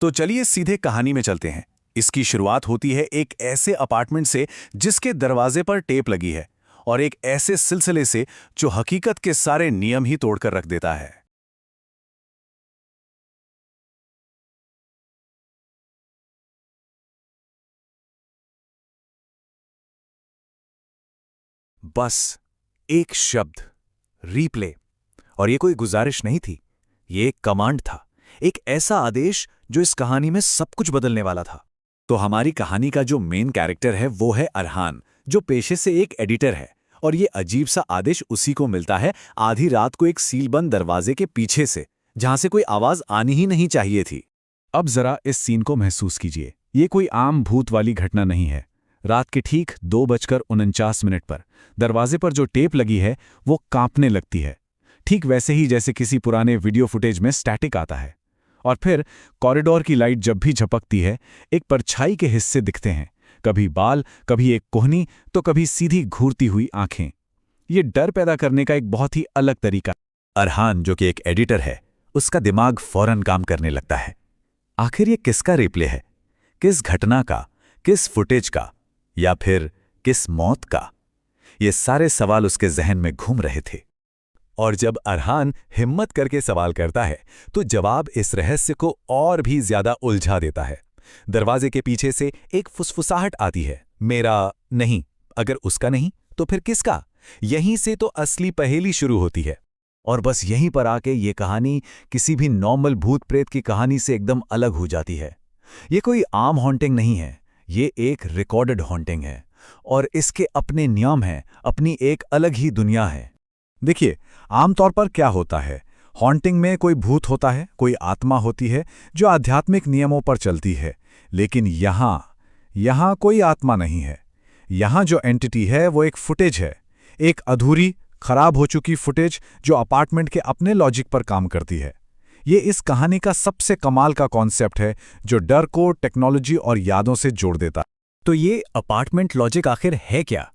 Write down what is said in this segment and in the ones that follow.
तो चलिए सीधे कहानी में चलते हैं। इसकी शुरुआत होती है एक ऐसे अपार्टमेंट से जिसके दरवाजे पर टेप लगी है, और एक ऐसे सिलसिले से जो हकीकत के सारे नियम ही तोड़कर रख देता है। बस एक शब्द, रीप्ले। और ये कोई गुजारिश नहीं थी, ये एक कमांड था, एक ऐसा आदेश जो इस कहानी में सब कुछ बदलने वाला था। तो हमारी कहानी का जो मेन कैरेक्टर है वो है अरहान, जो पेशे से एक एडिटर है। और ये अजीब सा आदेश उसी को मिलता है आधी रात को एक सीलबंद दरवाजे के पीछे से, जहां से कोई आवाज आनी ही नहीं चाहिए थी। अब जरा इस सीन को महसूस कीजिए। ये कोई आम भूत वाली घटना नहीं है। रात के ठीक 2:49 पर दरवाजे पर जो टेप लगी है वो कांपने लगती है, ठीक वैसे ही जैसे किसी पुराने वीडियो फुटेज में स्टैटिक आता है। और फिर कॉरिडोर की लाइट जब भी झपकती है, एक परछाई के हिस्से दिखते हैं, कभी बाल, कभी एक कोहनी, तो कभी सीधी घूरती हुई आंखें। ये डर पैदा करने का एक बहुत ही अलग तरीका। अरहान, जो कि एक एडिटर है, उसका दिमाग फौरन काम करने लगता है। आखिर ये किसका रिप्ले है? किस घटना का? किस फुटेज का? या फिर किस मौत का? ये सारे सवाल उसके जहन में घूम रहे थे। और जब अरहान हिम्मत करके सवाल करता है तो जवाब इस रहस्य को और भी ज्यादा उलझा देता है। दरवाजे के पीछे से एक फुसफुसाहट आती है, मेरा नहीं। अगर उसका नहीं तो फिर किसका? यहीं से तो असली पहेली शुरू होती है। और बस यहीं पर आके ये कहानी किसी भी नॉर्मल भूत प्रेत की कहानी से एकदम अलग हो जाती है। ये कोई आम हॉन्टिंग नहीं है, ये एक रिकॉर्डेड हॉन्टिंग है। और इसके अपने नियम हैं, अपनी एक अलग ही दुनिया है। देखिए, आमतौर पर क्या होता है, हॉन्टिंग में कोई भूत होता है, कोई आत्मा होती है जो आध्यात्मिक नियमों पर चलती है। लेकिन यहाँ कोई आत्मा नहीं है। यहाँ जो एंटिटी है वो एक फुटेज है, एक अधूरी, खराब हो चुकी फुटेज जो अपार्टमेंट के अपने लॉजिक पर काम करती है। ये इस कहानी का सबसे कमाल का कॉन्सेप्ट है, जो डर को टेक्नोलॉजी और यादों से जोड़ देता है। तो ये अपार्टमेंट लॉजिक आखिर है क्या?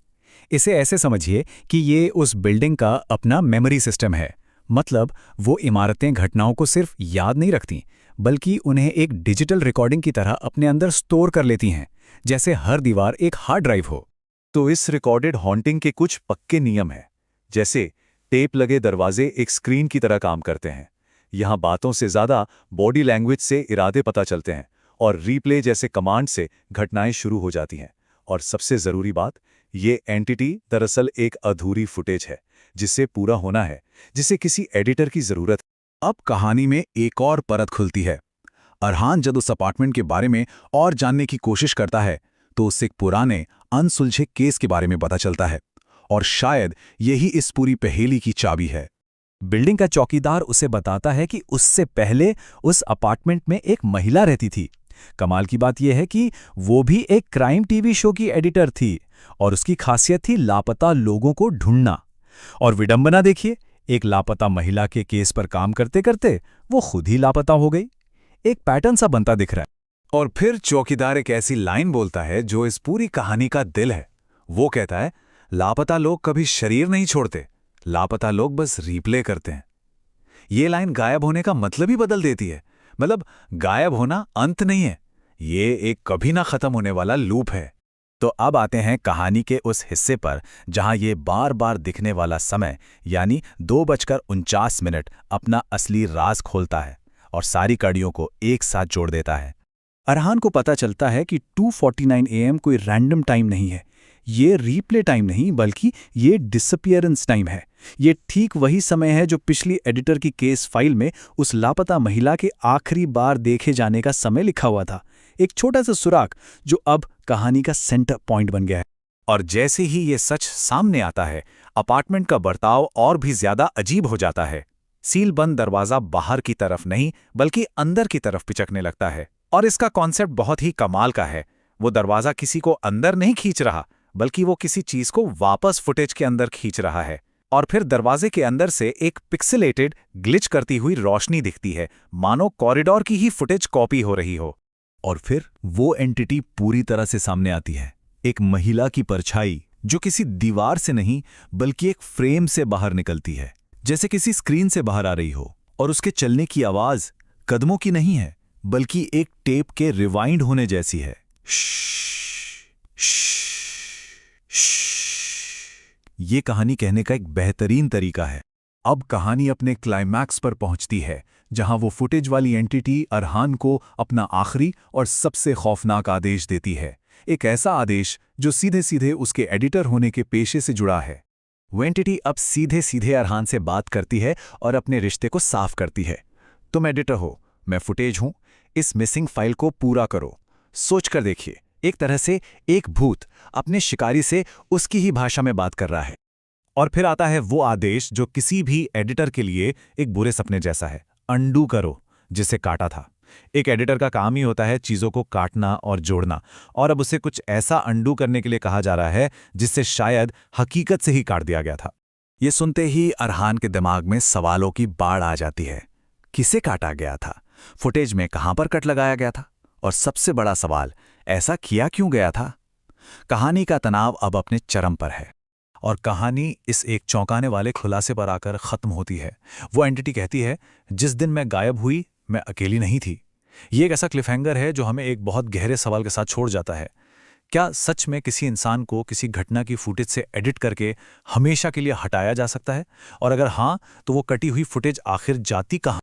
इसे ऐसे समझिए कि ये उस बिल्डिंग का अपना मेमोरी सिस्टम है। मतलब वो इमारतें घटनाओं को सिर्फ याद नहीं रखती, बल्कि उन्हें एक डिजिटल रिकॉर्डिंग की तरह अपने अंदर स्टोर कर लेती हैं, जैसे हर दीवार एक हार्ड ड्राइव हो। तो इस रिकॉर्डेड हॉन्टिंग के कुछ पक्के नियम हैं। जैसे टेप लगे दरवाजे एक स्क्रीन की तरह काम करते हैं। यहाँ बातों से ज्यादा बॉडी लैंग्वेज से इरादे पता चलते हैं, और रीप्ले जैसे कमांड से घटनाएं शुरू हो जाती हैं। और सबसे जरूरी बात, ये एंटिटी दरअसल एक अधूरी फुटेज है, जिसे पूरा होना है, जिसे किसी एडिटर की जरूरत है। अब कहानी में एक और परत खुलती है। अरहान जब उस अपार्टमेंट के बारे में और जानने की कोशिश करता है तो उससे एक पुराने अनसुलझे केस के बारे में पता चलता है। और शायद यही इस पूरी पहेली की चाबी है। बिल्डिंग का चौकीदार उसे बताता है कि उससे पहले उस अपार्टमेंट में एक महिला रहती थी। कमाल की बात यह है कि वो भी एक क्राइम टीवी शो की एडिटर थी, और उसकी खासियत थी लापता लोगों को ढूंढना। और विडंबना देखिए, एक लापता महिला के केस पर काम करते करते वो खुद ही लापता हो गई। एक पैटर्न सा बनता दिख रहा है। और फिर चौकीदार एक ऐसी लाइन बोलता है जो इस पूरी कहानी का दिल है। वो कहता है, लापता लोग कभी शरीर नहीं छोड़ते, लापता लोग बस रीप्ले करते हैं। ये लाइन गायब होने का मतलब ही बदल देती है। मतलब गायब होना अंत नहीं है, ये एक कभी ना खत्म होने वाला लूप है। तो अब आते हैं कहानी के उस हिस्से पर जहां ये बार बार दिखने वाला समय, यानी 2:49 अपना असली राज खोलता है और सारी कड़ियों को एक साथ जोड़ देता है। अरहान को पता चलता है कि 2:49 AM कोई रैंडम टाइम नहीं है, ये रीप्ले टाइम नहीं, बल्कि ये डिसअपियरेंस टाइम है। ये ठीक वही समय है जो पिछली एडिटर की केस फाइल में उस लापता महिला के आखिरी बार देखे जाने का समय लिखा हुआ था। एक छोटा सा सुराग जो अब कहानी का सेंटर पॉइंट बन गया है। और जैसे ही ये सच सामने आता है, अपार्टमेंट का बर्ताव और भी ज्यादा अजीब हो जाता है। सीलबंद दरवाजा बाहर की तरफ नहीं, बल्कि अंदर की तरफ पिचकने लगता है। और इसका कॉन्सेप्ट बहुत ही कमाल का है। वो दरवाजा किसी को अंदर नहीं खींच रहा, बल्कि वो किसी चीज को वापस फुटेज के अंदर खींच रहा है। और फिर दरवाजे के अंदर से एक पिक्सेलेटेड, ग्लिच करती हुई रोशनी दिखती है, मानो कॉरिडोर की ही फुटेज कॉपी हो रही हो। और फिर वो एंटिटी पूरी तरह से सामने आती है, एक महिला की परछाई जो किसी दीवार से नहीं, बल्कि एक फ्रेम से बाहर निकलती है, जैसे किसी स्क्रीन से बाहर आ रही हो। और उसके चलने की आवाज कदमों की नहीं है, बल्कि एक टेप के रिवाइंड होने जैसी है। ये कहानी कहने का एक बेहतरीन तरीका है। अब कहानी अपने क्लाइमैक्स पर पहुंचती है, जहां वो फुटेज वाली एंटिटी अरहान को अपना आखिरी और सबसे खौफनाक आदेश देती है। एक ऐसा आदेश जो सीधे सीधे उसके एडिटर होने के पेशे से जुड़ा है। वो एंटिटी अब सीधे सीधे अरहान से बात करती है और अपने रिश्ते को साफ करती है। तुम एडिटर हो, मैं फुटेज हूं, इस मिसिंग फाइल को पूरा करो। सोच कर देखिए, एक तरह से एक भूत अपने शिकारी से उसकी ही भाषा में बात कर रहा है। और फिर आता है वो आदेश जो किसी भी एडिटर के लिए एक बुरे सपने जैसा है, अंडू करो, जिसे काटा था। एक एडिटर का काम ही होता है चीज़ों को काटना और जोड़ना, और अब उसे कुछ ऐसा अंडू करने के लिए कहा जा रहा है जिससे शायद हकीकत से ही काट दिया गया था। ये सुनते ही अरहान के दिमाग में सवालों की बाढ़ आ जाती है। किसे काटा गया था? फुटेज में कहां पर कट लगाया गया था? और सबसे बड़ा सवाल, ऐसा किया क्यों गया था? कहानी का तनाव अब अपने चरम पर है और कहानी इस एक चौंकाने वाले खुलासे पर आकर खत्म होती है। वो एंटिटी कहती है, जिस दिन मैं गायब हुई मैं अकेली नहीं थी। ये एक ऐसा क्लिफहैंगर है जो हमें एक बहुत गहरे सवाल के साथ छोड़ जाता है। क्या सच में किसी इंसान को किसी घटना की फुटेज से एडिट करके हमेशा के लिए हटाया जा सकता है? और अगर हाँ, तो वो कटी हुई फुटेज आखिर जाती कहाँ?